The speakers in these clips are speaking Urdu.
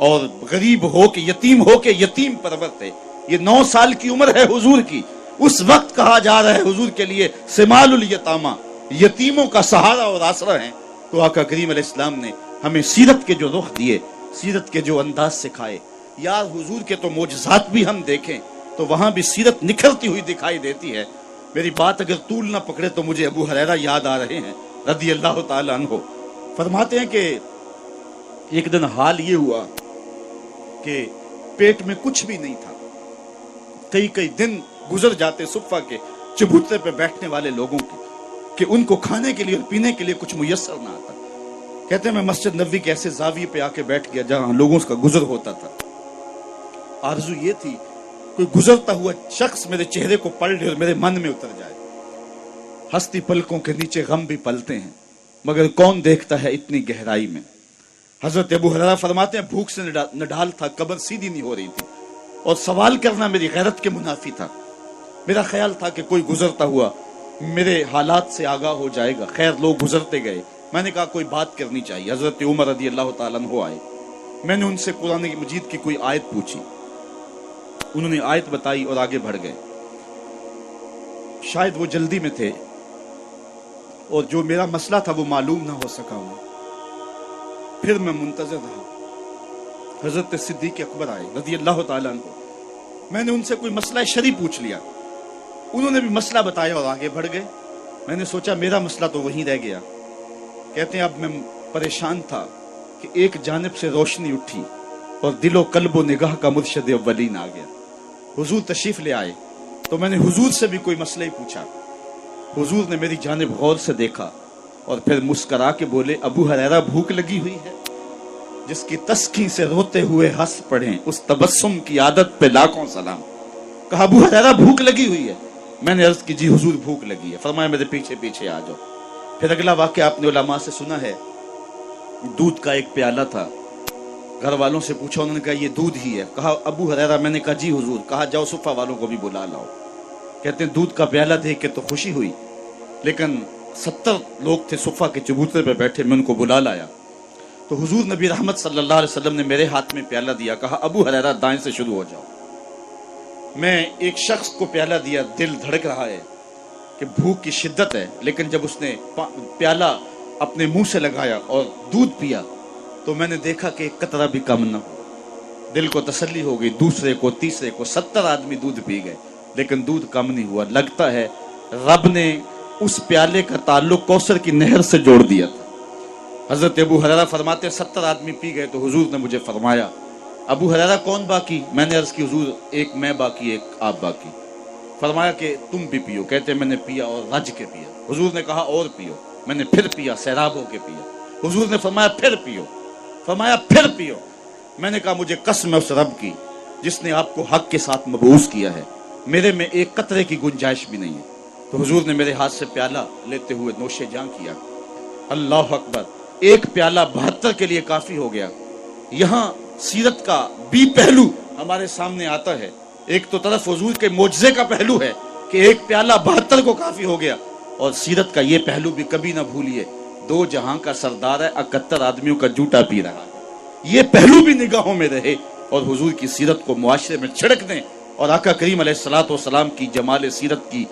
اور غریب ہو کے یتیم ہو کے یتیم پرور تھے. یہ 9 سال کی عمر ہے حضور کی. اس وقت کہا جا رہا ہے حضور کے لیے سمال الیتامہ، یتیموں کا سہارا اور آسرا ہیں. تو آقا کریم علیہ السلام نے ہمیں سیرت کے جو رخ دیے، سیرت کے جو انداز سکھائے. یار حضور کے تو معجزات بھی ہم دیکھیں تو وہاں بھی سیرت نکھرتی ہوئی دکھائی دیتی ہے. میری بات اگر طول نہ پکڑے تو مجھے ابو ہریرہ یاد آ رہے ہیں رضی اللہ تعالی عنہ. فرماتے ہیں کہ ایک دن حال یہ ہوا کہ پیٹ میں کچھ بھی نہیں تھا. کئی دن گزر جاتے صفہ کے چبوترے پہ بیٹھنے والے لوگوں کے کہ ان کو کھانے کے لیے اور پینے کے لیے کچھ میسر نہ آتا. کہتے ہیں میں مسجد نبوی کے ایسے زاویے پہ آ کے بیٹھ گیا جہاں لوگوں کا گزر ہوتا تھا. آرزو یہ تھی کوئی گزرتا ہوا شخص میرے چہرے کو پڑھ لے اور میرے من میں اتر جائے. ہستی پلکوں کے نیچے غم بھی پلتے ہیں مگر کون دیکھتا ہے اتنی گہرائی میں. حضرت ابو ہریرہ فرماتے ہیں بھوک سے نڈال تھا، قبر سیدھی نہیں ہو رہی تھی اور سوال کرنا میری غیرت کے منافی تھا. میرا خیال تھا کہ کوئی گزرتا ہوا میرے حالات سے آگاہ ہو جائے گا. خیر لوگ گزرتے گئے. میں نے کہا کوئی بات کرنی چاہیے. حضرت عمر رضی اللہ تعالیٰ عنہ آئے. میں نے ان سے قرآن مجید کی کوئی آیت پوچھی. انہوں نے آیت بتائی اور آگے بڑھ گئے. شاید وہ جلدی میں تھے اور جو میرا مسئلہ تھا وہ معلوم نہ ہو سکا انہیں. پھر میں منتظر رہا. حضرت صدیق اکبر آئے رضی اللہ تعالیٰ عنہ. میں نے ان سے کوئی مسئلہ شرعی پوچھ لیا. انہوں نے بھی مسئلہ بتایا اور آگے بڑھ گئے. میں نے سوچا میرا مسئلہ تو وہیں رہ گیا. کہتے ہیں اب میں پریشان تھا کہ ایک جانب سے روشنی اٹھی اور دل و قلب و نگاہ کا مرشد اولین آ گیا. حضور تشریف لے آئے تو میں نے حضور سے بھی کوئی مسئلہ ہی پوچھا. حضور نے میری جانب غور سے دیکھا اور پھر مسکرا کے بولے ابو ہریرہ بھوک لگی ہوئی ہے؟ جس کی تسکین سے روتے ہوئے ہنس پڑھیں اس تبسم کی عادت پہ لاکھوں سلام. کہا ابو ہریرہ بھوک لگی ہوئی ہے؟ میں نے عرض کی جی حضور بھوک لگی ہے. فرمایا میرے پیچھے پیچھے آ جاؤ. پھر اگلا واقعہ آپ نے علماء سے سنا ہے. دودھ کا ایک پیالہ تھا. گھر والوں سے پوچھا, انہوں نے کہا یہ دودھ ہی ہے. کہا ابو ہریرہ؟ میں نے کہا جی حضور. کہا جاؤ صفہ والوں کو بھی بلا لاؤ. کہتے ہیں دودھ کا پیالہ دیکھ کے تو خوشی ہوئی, لیکن 70 لوگ تھے صفہ کے چبوترے پہ بیٹھے. میں ان کو بلا لایا تو حضور نبی رحمت صلی اللہ علیہ وسلم نے میرے ہاتھ میں پیالہ دیا. کہا ابو ہریرہ دائیں سے شروع ہو جاؤ. میں ایک شخص کو پیالہ دیا, دل دھڑک رہا ہے کہ بھوک کی شدت ہے, لیکن جب اس نے پیالہ اپنے منہ سے لگایا اور دودھ پیا تو میں نے دیکھا کہ ایک قطرہ بھی کم نہ ہو. دل کو تسلی ہو گئی. دوسرے کو, تیسرے کو, 70 آدمی دودھ پی گئے لیکن دودھ کم نہیں ہوا. لگتا ہے رب نے اس پیالے کا تعلق کوثر کی نہر سے جوڑ دیا تھا. حضرت ابو ہریرہ فرماتے 70 آدمی پی گئے تو حضور نے مجھے فرمایا ابو ہریرہ کون باقی؟ میں نے عرض کی حضور ایک میں باقی, ایک آپ باقی. فرمایا کہ تم بھی پیو. کہتے میں نے پیا اور رج کے پیا. حضور نے کہا اور پیو. میں نے پھر پیا, سیراب ہو کے پیا. حضور نے فرمایا پھر پیو. فرمایا پھر پیو. میں نے کہا مجھے قسم ہے اس رب کی جس نے آپ کو حق کے ساتھ مبعوث کیا ہے, میرے میں ایک قطرے کی گنجائش بھی نہیں ہے. تو حضور نے میرے ہاتھ سے پیالہ لیتے ہوئے نوش جاں کیا. اللہ اکبر. ایک پیالہ 72 کے لیے کافی ہو گیا. یہاں سیرت کا بھی پہلو ہمارے سامنے آتا ہے. ایک تو طرف حضور کے معجزے کا پہلو ہے کہ ایک پیالہ 72 کو کافی ہو گیا, اور سیرت کا یہ پہلو بھی کبھی نہ بھولیے, 2 جہاں کا سردار ہے, 71 آدمیوں کا جوٹا پی رہا ہے. یہ پہلو بھی نگاہوں میں رہے اور حضور کی سیرت کو معاشرے میں چھڑک دیں اور آقا کریم علیہ الصلوۃ والسلام کی جمال سیرت کی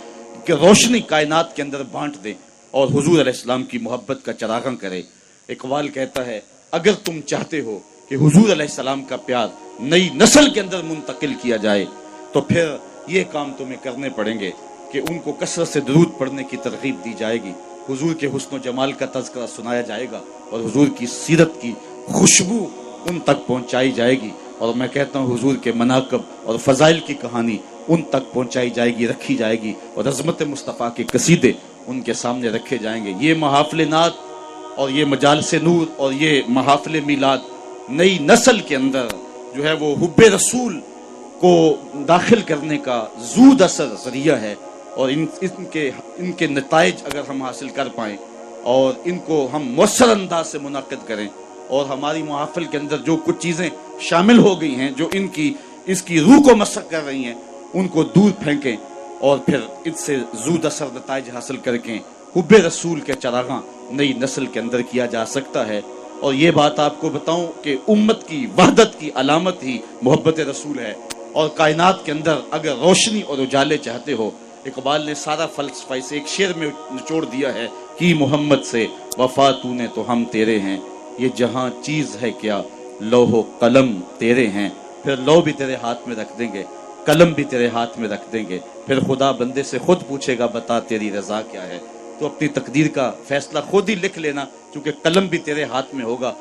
کہ روشنی کائنات کے اندر بانٹ دیں اور حضور علیہ السلام کی محبت کا چراغاں کرے. اقبال کہتا ہے اگر تم چاہتے ہو کہ حضور علیہ السلام کا پیار نئی نسل کے اندر منتقل کیا جائے تو پھر یہ کام تمہیں کرنے پڑیں گے کہ ان کو کثرت سے درود پڑھنے کی ترغیب دی جائے گی, حضور کے حسن و جمال کا تذکرہ سنایا جائے گا اور حضور کی سیرت کی خوشبو ان تک پہنچائی جائے گی. اور میں کہتا ہوں حضور کے مناقب اور فضائل کی کہانی ان تک پہنچائی جائے گی, رکھی جائے گی, اور عظمت مصطفیٰ کے قصیدے ان کے سامنے رکھے جائیں گے. یہ محافل نعت اور یہ مجالس نور اور یہ محافل میلاد نئی نسل کے اندر جو ہے وہ حب رسول کو داخل کرنے کا زود اثر ذریعہ ہے, اور ان کے نتائج اگر ہم حاصل کر پائیں اور ان کو ہم مؤثر انداز سے منعقد کریں اور ہماری محافل کے اندر جو کچھ چیزیں شامل ہو گئی ہیں جو اس کی روح کو مسخ کر رہی ہیں ان کو دور پھینکیں اور پھر اس سے زود اثر نتائج حاصل کر کے حب رسول کے چراغاں نئی نسل کے اندر کیا جا سکتا ہے. اور یہ بات آپ کو بتاؤں کہ امت کی وحدت کی علامت ہی محبت رسول ہے. اور کائنات کے اندر اگر روشنی اور اجالے چاہتے ہو، اقبال نے سارا فلسفہ اسے ایک شعر میں نچوڑ دیا ہے کہ محمد سے وفا تو نے تو ہم تیرے ہیں، یہ جہاں چیز ہے کیا لوح و قلم تیرے ہیں. پھر لوح بھی تیرے ہاتھ میں رکھ دیں گے، قلم بھی تیرے ہاتھ میں رکھ دیں گے، پھر خدا بندے سے خود پوچھے گا بتا تیری رضا کیا ہے. تو اپنی تقدیر کا فیصلہ خود ہی لکھ لینا، چونکہ قلم بھی تیرے ہاتھ میں ہوگا.